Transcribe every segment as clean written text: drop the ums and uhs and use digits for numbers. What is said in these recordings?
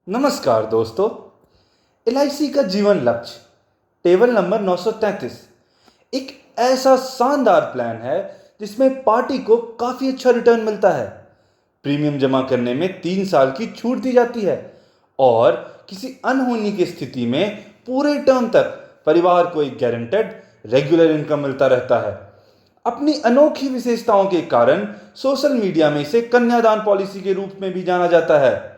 नमस्कार दोस्तों। एलआईसी का जीवन लक्ष्य टेबल नंबर 933 एक ऐसा शानदार प्लान है जिसमें पार्टी को काफी अच्छा रिटर्न मिलता है। प्रीमियम जमा करने में 3 साल की छूट दी जाती है और किसी अनहोनी की स्थिति में पूरे टर्म तक परिवार को एक गारंटेड रेगुलर इनकम मिलता रहता है। अपनी अनोखी विशेषताओं के कारण सोशल मीडिया में इसे कन्यादान पॉलिसी के रूप में भी जाना जाता है।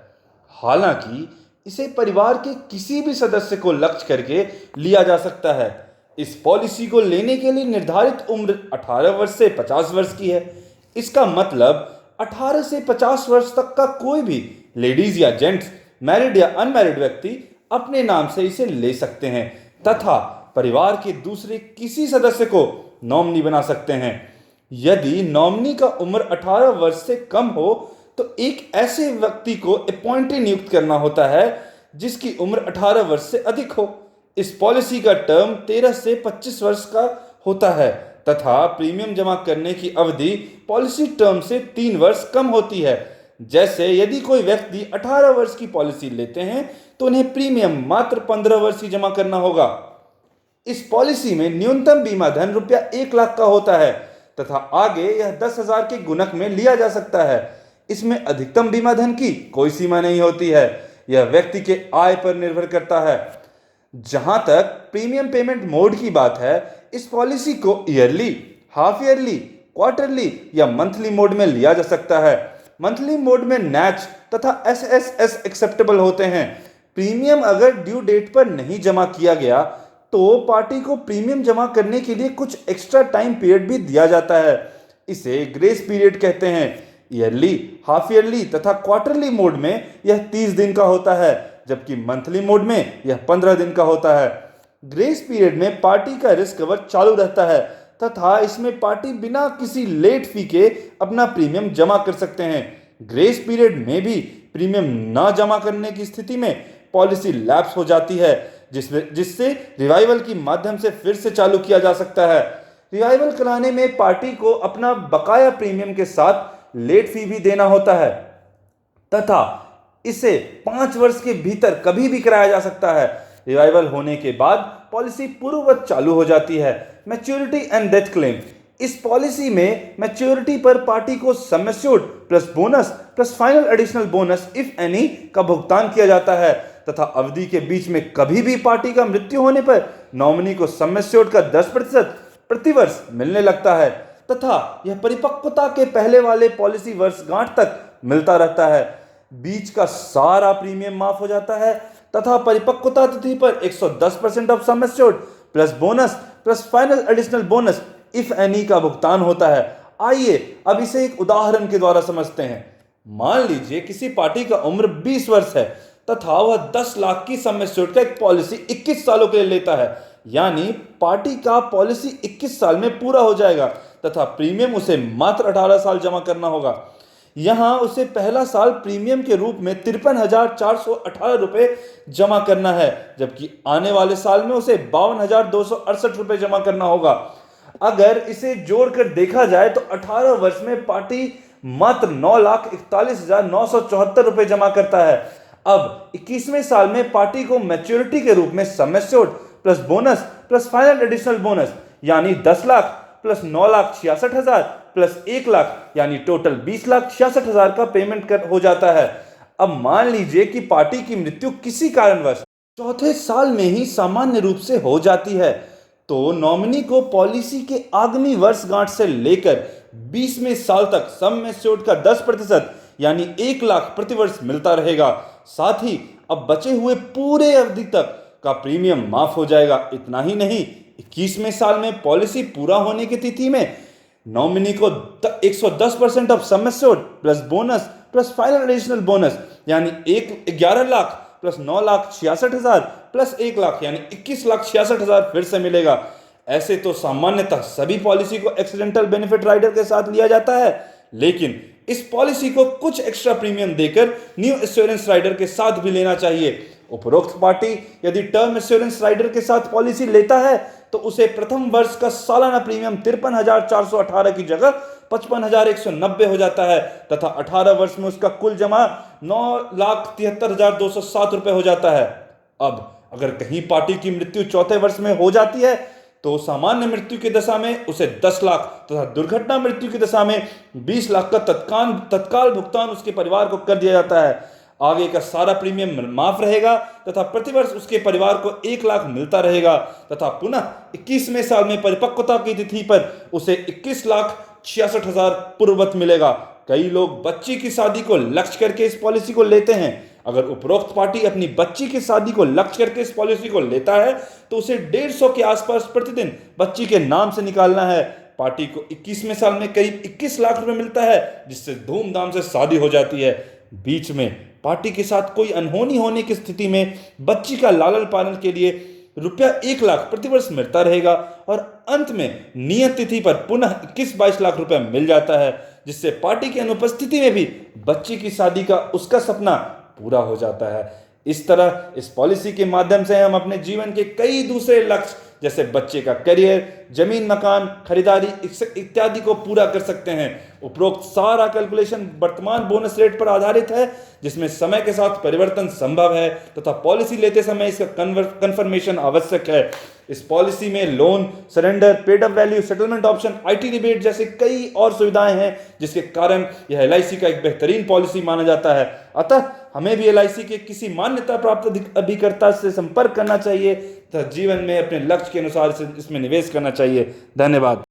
हालांकि इसे परिवार के किसी भी सदस्य को लक्ष्य करके लिया जा सकता है। इस पॉलिसी को लेने के लिए निर्धारित उम्र 18 वर्ष से 50 वर्ष की है। इसका मतलब 18 से 50 वर्ष तक का कोई भी लेडीज या जेंट्स, मैरिड या अनमैरिड व्यक्ति अपने नाम से इसे ले सकते हैं तथा परिवार के दूसरे किसी सदस्य को नॉमिनी बना सकते हैं। यदि नॉमिनी का उम्र 18 वर्ष से कम हो तो एक ऐसे व्यक्ति को अपॉइंटी नियुक्त करना होता है जिसकी उम्र 18 वर्ष से अधिक हो। इस पॉलिसी का टर्म 13 से 25 वर्ष का होता है तथा प्रीमियम जमा करने की अवधि पॉलिसी टर्म से 3 वर्ष कम होती है। जैसे यदि कोई व्यक्ति 18 वर्ष की पॉलिसी लेते हैं तो उन्हें प्रीमियम मात्र 15 वर्ष ही जमा करना होगा। इस पॉलिसी में न्यूनतम बीमा धन रुपया 1 लाख का होता है तथा आगे यह 10,000 के गुणक में लिया जा सकता है। इसमें अधिकतम बीमा धन की कोई सीमा नहीं होती है, यह व्यक्ति के आय पर निर्भर करता है। जहां तक प्रीमियम पेमेंट मोड की बात है, इस पॉलिसी को ईयरली, हाफ ईयरली, क्वार्टरली या मंथली मोड में लिया जा सकता है। मंथली मोड में नैच तथा एसएसएस एक्सेप्टेबल होते हैं। प्रीमियम अगर ड्यू डेट पर नहीं जमा किया गया तो पार्टी को प्रीमियम जमा करने के लिए कुछ एक्स्ट्रा टाइम पीरियड भी दिया जाता है। इसे ग्रेस पीरियड कहते हैं। ईयरली, हाफ ईयरली तथा क्वार्टरली मोड में यह 30 दिन का होता है जबकि मंथली मोड में यह 15 दिन का होता है। ग्रेस पीरियड में पार्टी का रिस्क कवर चालू रहता है तथा इसमें पार्टी बिना किसी लेट फी के अपना प्रीमियम जमा कर सकते हैं। ग्रेस पीरियड में भी प्रीमियम न जमा करने की स्थिति में पॉलिसी लैप्स हो जाती है जिससे रिवाइवल के माध्यम से फिर से चालू किया जा सकता है। रिवाइवल कराने में पार्टी को अपना बकाया प्रीमियम के साथ लेट फी भी देना होता है तथा इसे 5 वर्ष के भीतर कभी भी कराया जा सकता है। रिवाइवल होने के बाद पॉलिसी पूर्ववत चालू हो जाती है। मैच्योरिटी एंड डेथ क्लेम, इस पॉलिसी में मैच्योरिटी पर पार्टी को sum assured plus bonus plus final additional bonus if any का भुगतान किया जाता है तथा अवधि के बीच में कभी भी पार्टी का मृत्यु होने पर नॉमिनी को सम एश्योर्ड का 10% प्रतिवर्ष मिलने लगता है तथा यह परिपक्वता के पहले वाले पॉलिसी वर्षगांठ तक मिलता रहता है। बीच का सारा प्रीमियम माफ हो जाता है तथा परिपक्वता तिथि पर 110% of sum assured plus bonus plus final additional bonus if any का भुगतान होता है। आइए अब इसे एक उदाहरण के द्वारा समझते हैं। मान लीजिए किसी पार्टी का उम्र 20 वर्ष है तथा वह 10 लाख की सम एश्योर्ड का एक पॉलिसी 21 सालों के लिए लेता है, यानी पार्टी का पॉलिसी 21 साल में पूरा हो जाएगा तथा प्रीमियम उसे मात्र 18 साल जमा करना होगा। यहां उसे पहला साल प्रीमियम के रूप में 53,418 रुपए जमा करना है जबकि आने वाले साल में उसे 52,268 रुपए जमा करना होगा। अगर इसे जोड़कर देखा जाए तो 18 वर्ष में पार्टी मात्र 9,41,974 रुपए जमा करता है। अब 21वें साल में पार्टी को मैच्योरिटी के रूप में sum assured plus bonus plus final additional bonus यानी 10 लाख प्लस 9,66,000 प्लस 1 लाख यानी टोटल 20,66,000 का पेमेंट हो जाता है। अब मान लीजिए कि पार्टी की मृत्यु किसी कारणवश चौथे साल में ही सामान्य रूप से हो जाती है तो नॉमिनी को पॉलिसी के आगामी वर्षगांठ से लेकर 20वें साल तक सम एश्योर्ड का 10% यानी 1 लाख प्रतिवर्ष मिलता रहेगा। साथ ही अब बचे हुए पूरे अवधि तक का प्रीमियम माफ हो जाएगा। इतना ही नहीं, 21वें साल में पॉलिसी पूरा होने की तिथि में नॉमिनी को 110% of sum assured plus bonus plus final additional bonus यानी 11 लाख प्लस 9,66,000 प्लस 1 लाख यानी 21,66,000 फिर से मिलेगा। ऐसे तो सामान्यतः सभी पॉलिसी को एक्सीडेंटल बेनिफिट राइडर के साथ लिया जाता है, लेकिन इस पॉलिसी को कुछ एक्स्ट्रा प्रीमियम देकर न्यू एश्योरेंस राइडर के साथ भी लेना चाहिए। उपरोक्त पार्टी यदि टर्म एश्योरेंस राइडर के साथ पॉलिसी लेता है तो उसे प्रथम वर्ष का सालाना प्रीमियम 53,418 की जगह 55,190 हो जाता है तथा 18 वर्ष में उसका कुल जमा 9,73,207 रुपए हो जाता है। अब अगर कहीं पार्टी की मृत्यु चौथे वर्ष में हो जाती है तो सामान्य मृत्यु की दशा में उसे 10 लाख तथा दुर्घटना मृत्यु की दशा में 20 लाख का तत्काल भुगतान उसके परिवार को कर दिया जाता है। आगे का सारा प्रीमियम माफ रहेगा तथा प्रतिवर्ष उसके परिवार को 1 लाख मिलता रहेगा तथा पुनः 21वें साल में परिपक्वता की तिथि पर उसे 21,66,000 पूर्ववत मिलेगा। कई लोग बच्ची की शादी को लक्ष्य करके इस पॉलिसी को लेते हैं। अगर उपरोक्त पार्टी अपनी बच्ची की शादी को लक्ष्य करके इस पॉलिसी को लेता है तो उसे 150 के आसपास प्रतिदिन बच्ची के नाम से निकालना है। पार्टी को 21वें साल में करीब 21 लाख रुपए मिलता है जिससे धूमधाम से शादी हो जाती है। बीच में पार्टी के साथ कोई अनहोनी होने की स्थिति में बच्ची का लालन पालन के लिए रुपया 1 लाख प्रतिवर्ष मिलता रहेगा और अंत में नियत तिथि पर पुनः 21-22 लाख रुपए मिल जाता है जिससे पार्टी की अनुपस्थिति में भी बच्ची की शादी का उसका सपना पूरा हो जाता है। इस तरह इस पॉलिसी के माध्यम से हम अपने जीवन के कई दूसरे लक्ष्य जैसे बच्चे का करियर, जमीन मकान खरीदारी इत्यादि को पूरा कर सकते हैं। उपरोक्त सारा कैलकुलेशन वर्तमान बोनस रेट पर आधारित है जिसमें समय के साथ परिवर्तन संभव है तथा पॉलिसी लेते समय इसका कंफर्मेशन आवश्यक है। इस पॉलिसी में loan, surrender, paid up value, settlement option, IT rebate जैसे कई और सुविधाएं हैं जिसके कारण यह एलआईसी का एक बेहतरीन पॉलिसी माना जाता है। अतः हमें भी एलआईसी के किसी मान्यता प्राप्त अभिकर्ता से संपर्क करना चाहिए तथा जीवन में अपने लक्ष्य के अनुसार इसमें निवेश करना चाहिए। धन्यवाद।